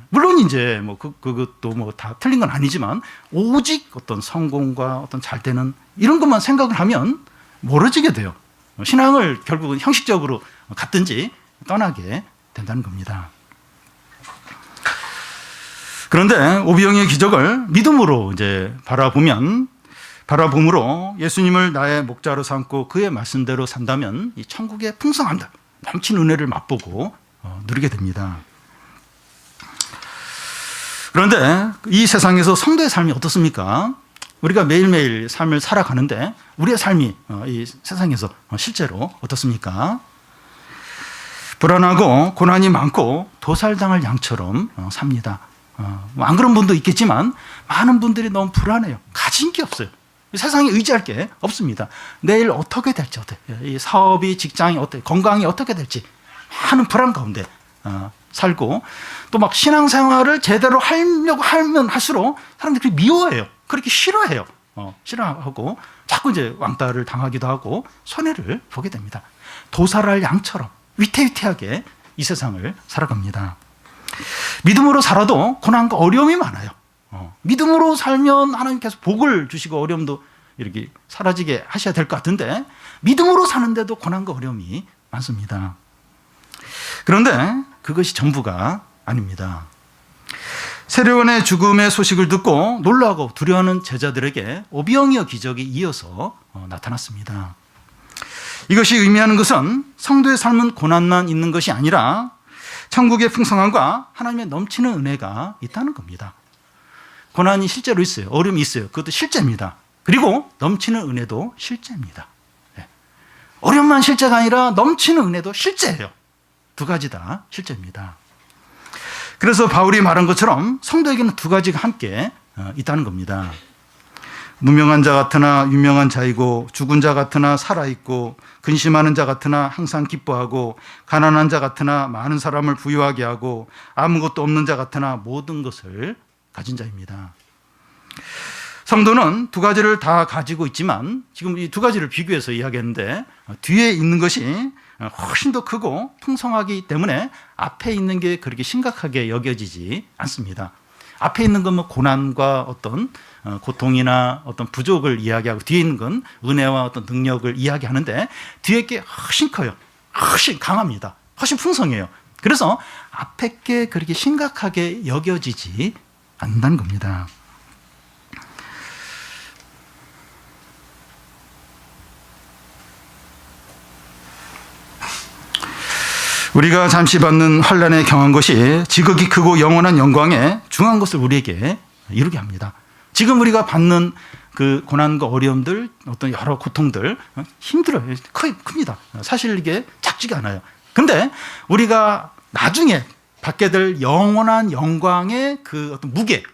물론 이제 뭐 그것도 뭐 다 틀린 건 아니지만 오직 어떤 성공과 어떤 잘 되는 이런 것만 생각을 하면 멀어지게 돼요. 신앙을 결국은 형식적으로 갖든지 떠나게 된다는 겁니다. 그런데 오병이의 기적을 믿음으로 이제 바라봄으로 예수님을 나의 목자로 삼고 그의 말씀대로 산다면 이 천국의 풍성함들, 넘치는 은혜를 맛보고 누리게 됩니다. 그런데 이 세상에서 성도의 삶이 어떻습니까? 우리가 매일매일 삶을 살아가는데 우리의 삶이 이 세상에서 실제로 어떻습니까? 불안하고 고난이 많고 도살당할 양처럼 삽니다. 안 그런 분도 있겠지만 많은 분들이 너무 불안해요. 가진 게 없어요. 세상에 의지할 게 없습니다. 내일 어떻게 될지, 이 사업이, 직장이 건강이 어떻게 될지 많은 불안 가운데 살고 또 막 신앙생활을 제대로 하려고 하면 할수록 사람들이 미워해요. 그렇게 싫어해요. 싫어하고 자꾸 이제 왕따를 당하기도 하고 손해를 보게 됩니다. 도살할 양처럼 위태위태하게 이 세상을 살아갑니다. 믿음으로 살아도 고난과 어려움이 많아요. 믿음으로 살면 하나님께서 복을 주시고 어려움도 이렇게 사라지게 하셔야 될 것 같은데 믿음으로 사는데도 고난과 어려움이 많습니다. 그런데 그것이 전부가 아닙니다. 세례요한의 죽음의 소식을 듣고 놀라고 두려워하는 제자들에게 오병이어 기적이 이어서 나타났습니다. 이것이 의미하는 것은 성도의 삶은 고난만 있는 것이 아니라 천국의 풍성함과 하나님의 넘치는 은혜가 있다는 겁니다. 고난이 실제로 있어요. 어려움이 있어요. 그것도 실제입니다. 그리고 넘치는 은혜도 실제입니다. 어려움만 실제가 아니라 넘치는 은혜도 실제예요. 두 가지 다 실제입니다. 그래서 바울이 말한 것처럼 성도에게는 두 가지가 함께 있다는 겁니다. 무명한 자 같으나 유명한 자이고 죽은 자 같으나 살아있고 근심하는 자 같으나 항상 기뻐하고 가난한 자 같으나 많은 사람을 부유하게 하고 아무것도 없는 자 같으나 모든 것을 가진 자입니다. 성도는 두 가지를 다 가지고 있지만 지금 이 두 가지를 비교해서 이야기했는데 뒤에 있는 것이 훨씬 더 크고 풍성하기 때문에 앞에 있는 게 그렇게 심각하게 여겨지지 않습니다. 앞에 있는 건 뭐 고난과 어떤 고통이나 어떤 부족을 이야기하고 뒤에 있는 건 은혜와 어떤 능력을 이야기하는데 뒤에 게 훨씬 커요. 훨씬 강합니다. 훨씬 풍성해요. 그래서 앞에 게 그렇게 심각하게 여겨지지 않는다는 겁니다. 우리가 잠시 받는 환난에 경한 것이 지극히 크고 영원한 영광에 중요한 것을 우리에게 이루게 합니다. 지금 우리가 받는 그 고난과 어려움들, 어떤 여러 고통들 힘들어요. 큽니다. 사실 이게 작지가 않아요. 근데 우리가 나중에 받게 될 영원한 영광의 그 어떤 무게,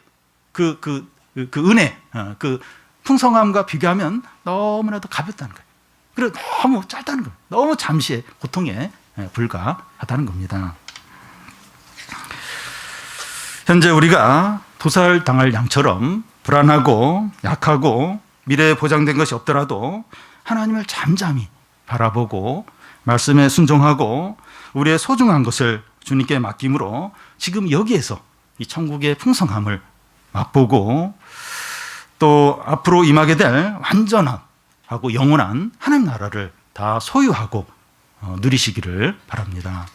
그 은혜, 그 풍성함과 비교하면 너무나도 가볍다는 거예요. 그리고 너무 짧다는 거예요. 너무 잠시의 고통에 불과하다는 겁니다. 현재 우리가 도살당할 양처럼 불안하고 약하고 미래에 보장된 것이 없더라도 하나님을 잠잠히 바라보고 말씀에 순종하고 우리의 소중한 것을 주님께 맡김으로 지금 여기에서 이 천국의 풍성함을 맛보고 또 앞으로 임하게 될 완전하고 영원한 하나님 나라를 다 소유하고 누리시기를 바랍니다.